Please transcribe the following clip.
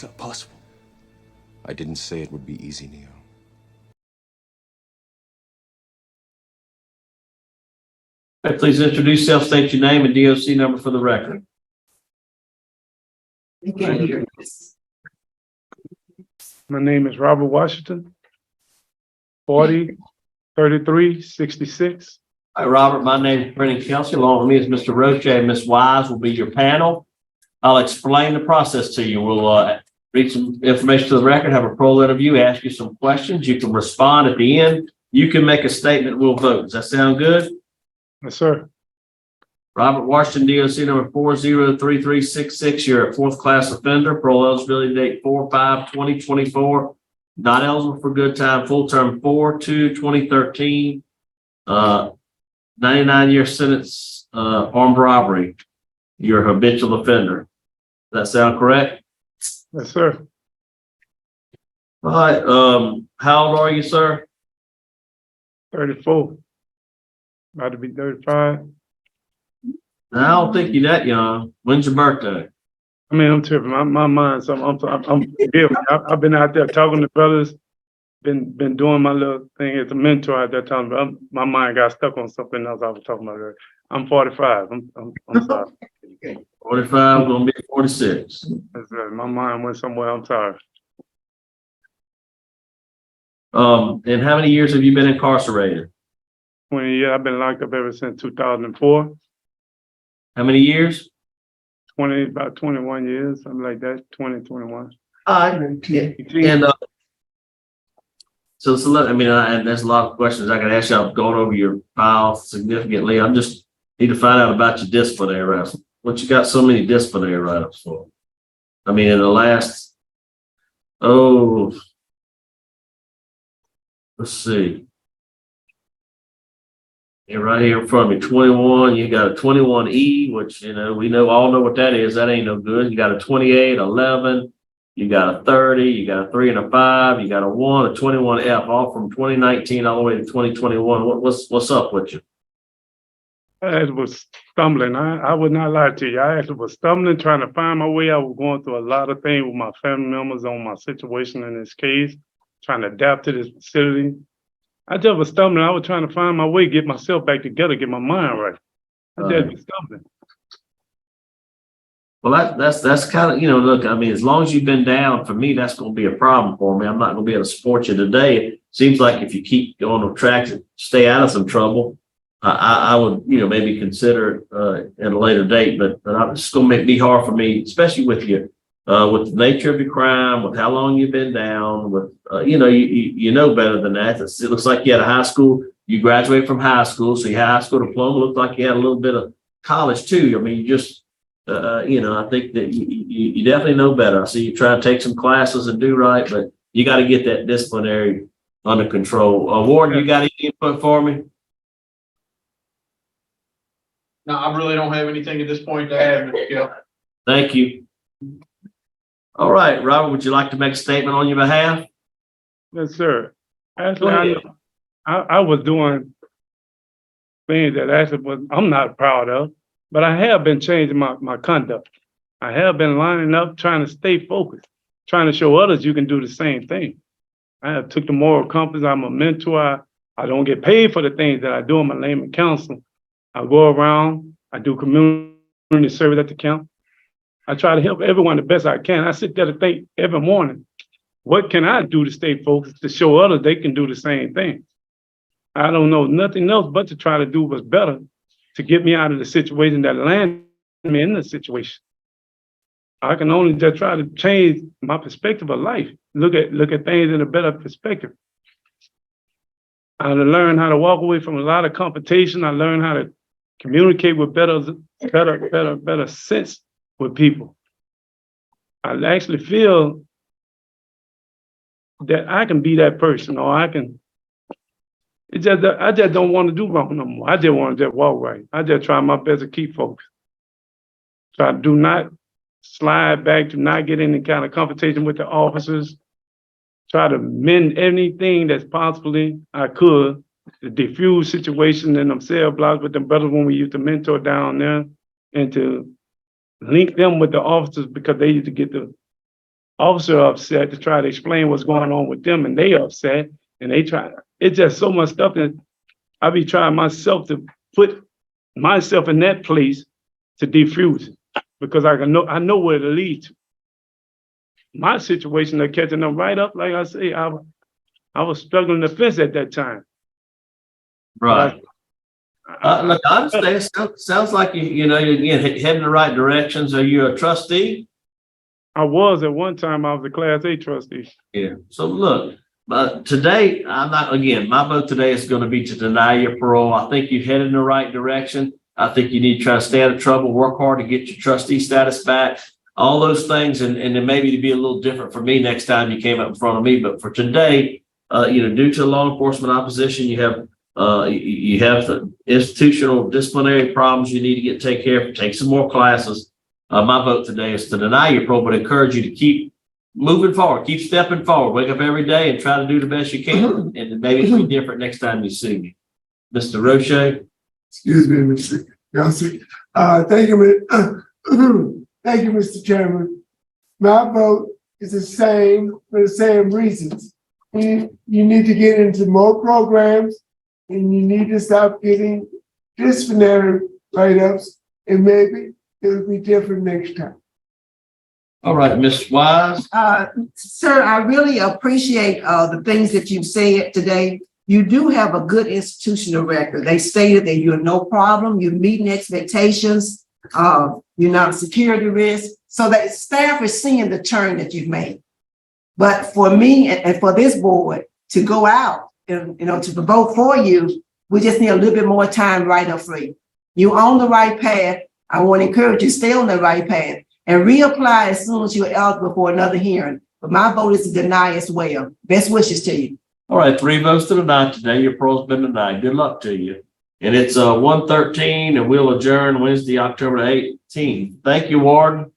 It's not possible. I didn't say it would be easy, Neo. Okay, please introduce yourself, state your name and DOC number for the record. My name is Robert Washington, 40-33-66. Hi, Robert. My name is Brennan Kelsey. Along with me is Mr. Roche and Ms. Wise will be your panel. I'll explain the process to you. We'll read some information to the record, have a parole interview, ask you some questions. You can respond at the end. You can make a statement. We'll vote. Does that sound good? Yes, sir. Robert Washington, DOC number 403366. You're a fourth class offender. Parole eligibility date 4/5/2024. Not eligible for good time. Full term 4/2/2013. 99-year sentence. Armed robbery. You're a habitual offender. Does that sound correct? Yes, sir. All right. How old are you, sir? 34. About to be 35. I don't think you're that young. When's your birthday? I mean, I'm tripping. My mind. So I'm forgive me. I've been out there talking to brothers. Been doing my little thing as a mentor at that time. But my mind got stuck on something else I was talking about earlier. I'm 45. I'm sorry. 45, gonna be 46. That's right. My mind went somewhere. I'm sorry. And how many years have you been incarcerated? 20 years. I've been locked up ever since 2004. How many years? About 21 years, something like that. 21. And so and there's a lot of questions I could ask you. I'm going over your file significantly. I'm just need to find out about your disciplinary write-ups. What you got so many disciplinary write-ups for? I mean, in the last, let's see. You're right here in front of me, 21. You got a 21E, which, we all know what that is. That ain't no good. You got a 28, 11. You got a 30. You got a 3 and a 5. You got a 1, a 21F, all from 2019 all the way to 2021. What's up with you? I actually was stumbling. I would not lie to you. I actually was stumbling, trying to find my way. I was going through a lot of things with my family members on my situation in this case, trying to adapt to this facility. I just was stumbling. I was trying to find my way, get myself back together, get my mind right. I just was stumbling. Well, that's kind of, look, I mean, as long as you've been down, for me, that's going to be a problem for me. I'm not going to be able to support you today. It seems like if you keep going on track to stay out of some trouble, I would, maybe consider it at a later date, but it's going to be hard for me, especially with you, with the nature of your crime, with how long you've been down, with, you know better than that. It looks like you had a high school, you graduated from high school, so your high school diploma looked like you had a little bit of college too. I mean, you just, I think that you definitely know better. I see you try to take some classes and do right, but you got to get that disciplinary under control. Warden, you got any input for me? No, I really don't have anything at this point to add, Mr. Gill. Thank you. All right, Robert, would you like to make a statement on your behalf? Yes, sir. Actually, I was doing things that I'm not proud of, but I have been changing my conduct. I have been lining up, trying to stay focused, trying to show others you can do the same thing. I have took the moral compass. I'm a mentor. I don't get paid for the things that I do. I'm a layman counsel. I go around, I do community service at the camp. I try to help everyone the best I can. I sit there to think every morning, what can I do to stay focused, to show others they can do the same thing? I don't know nothing else but to try to do what's better to get me out of the situation that landed me in the situation. I can only just try to change my perspective of life, look at things in a better perspective. I learned how to walk away from a lot of confrontation. I learned how to communicate with better sense with people. I actually feel that I can be that person, or I just don't want to do wrong no more. I just want to just walk right. I just try my best to keep focused. Try to do not slide back, to not get any kind of confrontation with the officers. Try to mend anything that's possibly I could to diffuse situation in them cell blocks with them brothers when we used to mentor down there, and to link them with the officers because they used to get the officer upset to try to explain what's going on with them, and they upset, and they try. It's just so much stuff that I be trying myself to put myself in that place to defuse it, because I know where to lead to. My situation, they're catching them right up. Like I say, I was struggling to fence at that time. Right. Look, I understand. Sounds like you're again heading the right directions. Are you a trustee? I was at one time. I was a Class A trustee. Yeah. So look, but today my vote today is going to be to deny your parole. I think you're headed in the right direction. I think you need to try to stay out of trouble, work hard to get your trustee status back, all those things, and then maybe to be a little different for me next time you came up in front of me. But for today, due to law enforcement opposition, you have the institutional disciplinary problems you need to get taken care of. Take some more classes. My vote today is to deny your parole, but encourage you to keep moving forward, keep stepping forward, wake up every day and try to do the best you can. And maybe it'll be different next time you see me. Mr. Roche. Excuse me, Mr. Yossi. Thank you, thank you, Mr. Chairman. My vote is the same for the same reasons. You need to get into more programs, and you need to stop getting disciplinary write-ups, and maybe it'll be different next time. All right, Ms. Wise. Sir, I really appreciate the things that you've said today. You do have a good institutional record. They stated that you're no problem, you're meeting expectations, you're not a security risk. So that staff is seeing the turn that you've made. But for me and for this board to go out and to vote for you, we just need a little bit more time right up free. You're on the right path. I want to encourage you to stay on the right path and reapply as soon as you're eligible for another hearing. But my vote is to deny as well. Best wishes to you. All right, 3 votes to deny today. Your parole's been denied. Good luck to you. And it's 1:13, and we'll adjourn Wednesday, October 18th. Thank you, Warden.